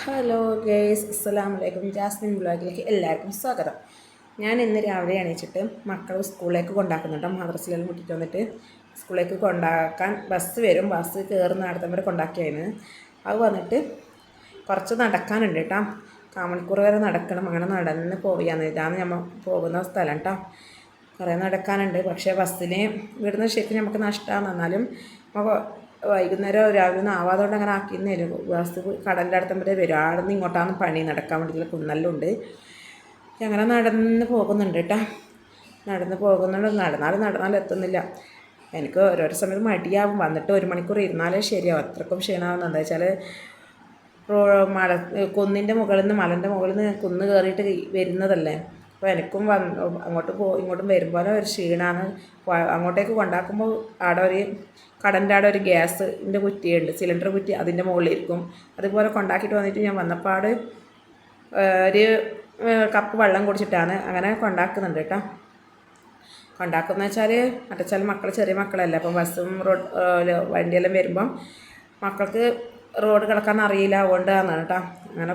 Hello guys, അസ്സലാമു അലൈക്കും. Jasmine ബ്ലോഗിലേക്ക് എല്ലാവർക്കും സ്വാഗതം. ഞാൻ ഇന്ന് രാവിലെ എണീച്ചിട്ട് മക്കളെ സ്കൂളിലേക്ക് കൊണ്ടാക്കുന്നുണ്ട്. മദ്രസയിലെല്ലാം വിട്ടിട്ട് വന്നിട്ട് സ്കൂളിലേക്ക് കൊണ്ടാക്കാൻ ബസ് വരും. ബസ് കയറുന്ന നടത്തം വരെ കൊണ്ടാക്കിയായിരുന്നു. അത് വന്നിട്ട് കുറച്ച് നടക്കാനുണ്ട് കേട്ടോ. കാമണിക്കൂർ വരെ നടക്കണം. അങ്ങനെ നടന്ന് പോവുകയാണ്. ഇതാണ് നമ്മൾ പോകുന്ന സ്ഥലം കേട്ടോ. കുറേ നടക്കാനുണ്ട്. പക്ഷേ ബസ്സിന് ഇവിടുന്ന് ശരിക്കും നമുക്ക് നഷ്ടമാണ്. എന്നാലും വൈകുന്നേരം രാവിലെ ഒന്നും ആവാതുകൊണ്ട് അങ്ങനെ ആക്കിയെന്നേലും ബസ് കടലിൻ്റെ അടുത്തുമ്പോഴേ വരും. അവിടെ നിന്ന് ഇങ്ങോട്ടാണ് പണി നടക്കാൻ വേണ്ടിയിട്ടുള്ള കുന്നെല്ലാം ഉണ്ട്. അങ്ങനെ നടന്ന് പോകുന്നുണ്ട് കേട്ടോ. നടന്ന് പോകുന്നുണ്ട്. നടന്നാലും എത്തുന്നില്ല. എനിക്ക് ഓരോരോ സമയത്ത് മടിയാവും. വന്നിട്ട് 1 മണിക്കൂർ ഇരുന്നാലേ ശരിയാവും. അത്രക്കും ക്ഷീണമാവുന്നത് എന്താ വെച്ചാൽ കുന്നിൻ്റെ മുകളിൽ നിന്ന് മലൻ്റെ മുകളിൽ നിന്ന് കുന്ന് കയറിയിട്ട് വരുന്നതല്ലേ. അപ്പോൾ എനിക്കും ഇങ്ങോട്ടും വരുമ്പോൾ ഒരു ക്ഷീണമാണ്. അങ്ങോട്ടേക്ക് കൊണ്ടാക്കുമ്പോൾ അവിടെ കടൻ്റെ അവിടെ ഒരു ഗ്യാസിൻ്റെ കുറ്റിയുണ്ട്, സിലിണ്ടർ കുറ്റി, അതിൻ്റെ മുകളിലിരിക്കും. അതുപോലെ കൊണ്ടാക്കിയിട്ട് വന്നിട്ട് ഞാൻ വന്നപ്പാട് ഒരു കപ്പ് വെള്ളം കുടിച്ചിട്ടാണ് അങ്ങനെ കൊണ്ടാക്കുന്നുണ്ട് കേട്ടോ. കൊണ്ടാക്കുന്ന വെച്ചാൽ മക്കൾ ചെറിയ മക്കളല്ലേ. അപ്പം ബസ്സും വണ്ടിയെല്ലാം വരുമ്പം മക്കൾക്ക് റോഡ് കിടക്കാൻ അറിയില്ല, അതുകൊണ്ടാണ് കേട്ടോ അങ്ങനെ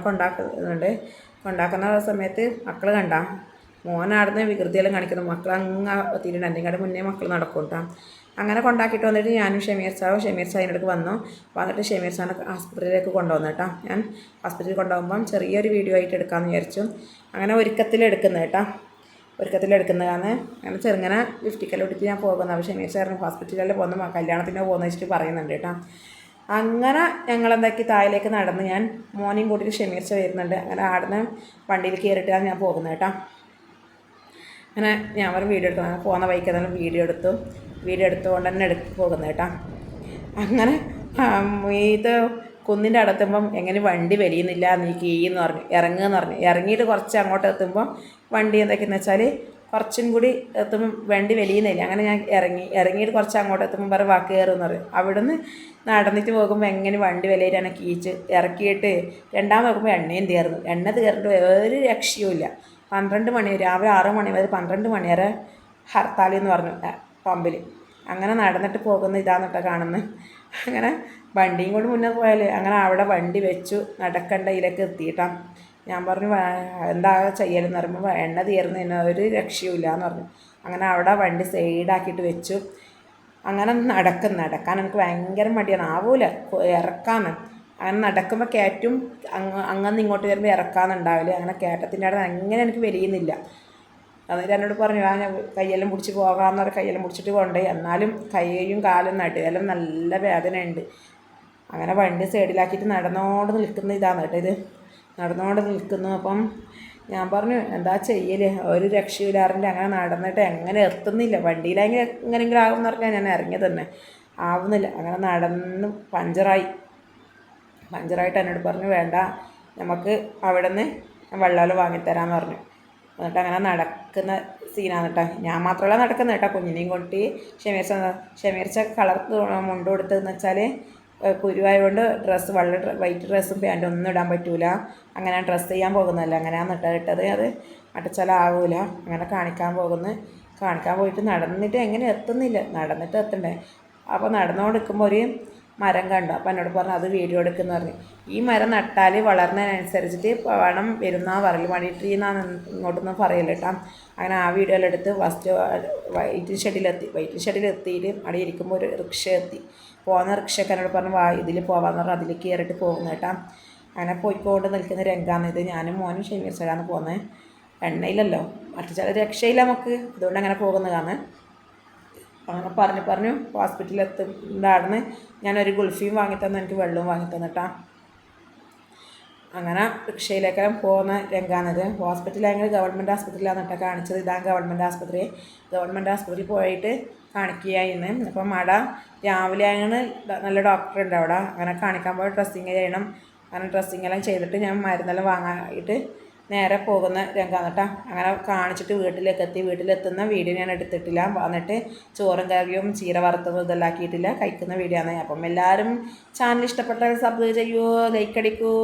കൊണ്ടാക്കുന്ന സമയത്ത് മക്കൾ കണ്ട മോനാടുന്ന് വികൃതിയെല്ലാം കാണിക്കുന്നു. മക്കൾ അങ്ങ് തിരിഞ്ഞ് എൻ്റെ മുന്നേ മക്കൾ നടക്കും കേട്ടോ. അങ്ങനെ കൊണ്ടാക്കിയിട്ട് വന്നിട്ട് ഞാനും ഷമീർ സാഹിനടുക്ക് വന്നിട്ട് ഷമീർ സാറിനെ ആസ്പത്രിയിലേക്ക് കൊണ്ടുവന്നു കേട്ടോ. ഞാൻ ഹോസ്പിറ്റലിൽ കൊണ്ടുപോകുമ്പം ചെറിയൊരു വീഡിയോ ആയിട്ട് എടുക്കാമെന്ന് വിചാരിച്ചു. അങ്ങനെ ഒരുക്കത്തിലെടുക്കുന്നതാണ്. അങ്ങനെ ചെറുങ്ങനെ ലിഫ്റ്റിക്കെല്ലാം എടുത്ത് ഞാൻ പോകുന്നത്. അപ്പോൾ ഷമീർ സാറിന് ഹോസ്പിറ്റലിൽ പോകുന്ന കല്യാണത്തിന് പോകുന്ന വെച്ചിട്ട് പറയുന്നുണ്ട് കേട്ടോ. അങ്ങനെ ഞങ്ങളെന്താക്കി താഴേക്ക് നടന്ന് ഞാൻ മോനെയും കൂട്ടിയിട്ട് ഷമീർ സാർ വരുന്നുണ്ട്. അങ്ങനെ ആടുന്ന് വണ്ടിയിൽ കയറിയിട്ടാണ് ഞാൻ പോകുന്നത് കേട്ടോ. അങ്ങനെ ഞാൻ ഒരു വീഡിയോ എടുത്തു. അങ്ങനെ പോകുന്ന വഴിക്ക് ഏതായാലും വീഡിയോ എടുത്തുകൊണ്ട് തന്നെ പോകുന്നത് കേട്ടോ. അങ്ങനെ ഇത് കുന്നിൻ്റെ അടുത്തുമ്പം എങ്ങനെ വണ്ടി വലിയുന്നില്ല, നീ കീന്ന് പറഞ്ഞു ഇറങ്ങിയിട്ട് കുറച്ച് അങ്ങോട്ട് എത്തുമ്പോൾ വണ്ടി എന്തൊക്കെയെന്ന് വെച്ചാൽ കുറച്ചും കൂടി എത്തുമ്പം വണ്ടി വലിയുന്നില്ല. അങ്ങനെ ഞാൻ ഇറങ്ങിയിട്ട് കുറച്ച് അങ്ങോട്ട് എത്തുമ്പോൾ വേറെ വാക്ക് കയറുമെന്ന് പറയും. അവിടുന്ന് നടന്നിട്ട് പോകുമ്പോൾ എങ്ങനെ വണ്ടി വിലയിട്ടാണ് ഇറക്കിയിട്ട് രണ്ടാമത് നോക്കുമ്പോൾ എണ്ണ തീർന്നിട്ട് ഒരു രക്ഷയുമില്ല. 12 മണി രാവിലെ 6 മണി വരെ 12 മണി വരെ ഹർത്താലെന്ന് പറഞ്ഞു പമ്പിൽ. അങ്ങനെ നടന്നിട്ട് പോകുന്ന ഇതാണ് കേട്ടോ കാണുന്നത്. അങ്ങനെ വണ്ടിയും കൊണ്ട് മുന്നേ പോയാൽ അങ്ങനെ അവിടെ വണ്ടി വെച്ചു നടക്കേണ്ട ഇതിലേക്ക് എത്തിയിട്ടാണ്. ഞാൻ പറഞ്ഞു എന്താ ചെയ്യലെന്ന് പറയുമ്പോൾ എണ്ണ തീർന്നതിന് ഒരു രക്ഷയുമില്ല എന്ന് പറഞ്ഞു. അങ്ങനെ അവിടെ വണ്ടി സൈഡാക്കിയിട്ട് വെച്ചു. അങ്ങനെ നടക്കാൻ എനിക്ക് ഭയങ്കര മടിയാണ്, ആവൂല ഇറക്കാന്ന്. അങ്ങനെ നടക്കുമ്പോൾ കയറ്റും അങ്ങനെ ഇങ്ങോട്ട് വരുമ്പോൾ ഇറക്കാന്നുണ്ടാവില്ല. അങ്ങനെ കയറ്റത്തിൻ്റെ അവിടെ അങ്ങനെ എനിക്ക് വലിയുന്നില്ല. എന്നിട്ട് എന്നോട് പറഞ്ഞു ഞാൻ കയ്യെല്ലാം പിടിച്ച് പോകാമെന്ന് പറഞ്ഞാൽ കയ്യെല്ലാം പിടിച്ചിട്ട് കൊണ്ടുപോയി. എന്നാലും കൈയും കാലും നടുവെല്ലാം നല്ല വേദനയുണ്ട്. അങ്ങനെ വണ്ടി സൈഡിലാക്കിയിട്ട് നടന്നുകൊണ്ട് നിൽക്കുന്ന ഇതാണ് കേട്ടോ. ഇത് നടന്നുകൊണ്ട് നിൽക്കുന്നു. അപ്പം ഞാൻ പറഞ്ഞു എന്താ ചെയ്യല്, ഒരു രക്ഷയില്ലാറിൻ്റെ. അങ്ങനെ നടന്നിട്ട് എങ്ങനെ എത്തുന്നില്ല. വണ്ടിയിലെങ്കിൽ എങ്ങനെയെങ്കിലും ആകുമെന്ന് പറഞ്ഞാൽ ഞാൻ ഇറങ്ങിയത് തന്നെ ആവുന്നില്ല. അങ്ങനെ നടന്ന് പഞ്ചറായിട്ട് എന്നോട് പറഞ്ഞു വേണ്ട, നമുക്ക് അവിടെ നിന്ന് വെള്ളം വാങ്ങിത്തരാമെന്ന് പറഞ്ഞു. എന്നിട്ട് അങ്ങനെ നടക്കുന്ന സീനാണ് കേട്ടോ. ഞാൻ മാത്രമല്ല നടക്കുന്നത് കേട്ടോ, കുഞ്ഞിനെയും കൊട്ടി ഷമീർച്ച കളർ മുണ്ട് കൊടുത്തതെന്ന് വെച്ചാൽ കുരുവായതുകൊണ്ട് വൈറ്റ് ഡ്രസ്സും പാൻറ്റും ഒന്നും ഇടാൻ പറ്റൂല. അങ്ങനെ ഡ്രസ്സ് ചെയ്യാൻ പോകുന്നതല്ല, അങ്ങനെയാണ് ഇട്ടത്. അത് മട്ടച്ചാലാവൂല. അങ്ങനെ കാണിക്കാൻ പോയിട്ട് നടന്നിട്ട് എങ്ങനെ എത്തുന്നില്ല. നടന്നിട്ട് എത്തണ്ടേ. അപ്പോൾ നടന്നുകൊണ്ടിരിക്കുമ്പോൾ ഒരു മരം കണ്ടു. അപ്പോൾ എന്നോട് പറഞ്ഞു അത് വീഡിയോ എടുക്കുന്ന പറഞ്ഞു. ഈ മരം നട്ടാൽ വളർന്നതിനനുസരിച്ചിട്ട് പണം വരുന്ന പറയൽ മണിട്രീ എന്നാണ് ഇങ്ങോട്ടൊന്നും പറയല്ല കേട്ടോ. അങ്ങനെ ആ വീഡിയോയിലെടുത്ത് ഫസ്റ്റ് വൈറ്റ് ഷെഡിലെത്തിയിട്ട് അവിടെ ഇരിക്കുമ്പോൾ ഒരു റിക്ഷ എത്തി. പോകുന്ന റിക്ഷയൊക്കെ എന്നോട് പറഞ്ഞു ഇതിൽ പോകാമെന്ന് പറഞ്ഞു. അതിൽ കയറിയിട്ട് പോകുന്ന കേട്ടോ. അങ്ങനെ പോയിക്കൊണ്ട് നിൽക്കുന്ന രംഗമാണ് ഇത്. ഞാനും മോനും ഷമീർ സാറാണ് പോകുന്നത്. എണ്ണയിലല്ലോ മറ്റു ചില രക്ഷയില്ല നമുക്ക്, അതുകൊണ്ട് അങ്ങനെ പോകുന്നതാണ്. അങ്ങനെ പറഞ്ഞു ഹോസ്പിറ്റലിൽ എത്തുണ്ടായിരുന്നു. ഞാനൊരു ഗുൾഫിയും വാങ്ങിത്തന്നു, എനിക്ക് വെള്ളവും വാങ്ങിത്തന്നിട്ടാ. അങ്ങനെ റിക്ഷയിലേക്ക് പോകുന്ന രംഗാണിത്. ഹോസ്പിറ്റലാണെങ്കിൽ ഗവൺമെൻറ് ആസ്പത്രിയിലാണ് കേട്ടോ കാണിച്ചത്. ഇതാണ് ഗവൺമെൻറ് ആസ്പത്രിയിൽ പോയിട്ട് കാണിക്കുകയായിരുന്നു. അപ്പം രാവിലെ അങ്ങനെ നല്ല ഡോക്ടറുണ്ട് അവിടെ. അങ്ങനെ കാണിക്കാൻ പോയി ഡ്രസ്സിങ് ചെയ്യണം. അങ്ങനെ ഡ്രസ്സിങ്ങെല്ലാം ചെയ്തിട്ട് ഞാൻ മരുന്നെല്ലാം വാങ്ങാനായിട്ട് നേരെ പോകുന്ന രംഗമാണ് കേട്ടോ. അങ്ങനെ കാണിച്ചിട്ട് വീട്ടിലെത്തുന്ന വീഡിയോ ഞാൻ എടുത്തിട്ടില്ല. വന്നിട്ട് ചോറും കറിയും ചീര വറുത്തതും ഇതെല്ലാം ആക്കിയിട്ടില്ല, കഴിക്കുന്ന വീഡിയോ ആണ്. അപ്പം എല്ലാവരും ചാനൽ ഇഷ്ടപ്പെട്ട സബ്സ്ക്രൈബ് ചെയ്യൂ, ലൈക്ക് അടിക്കൂ,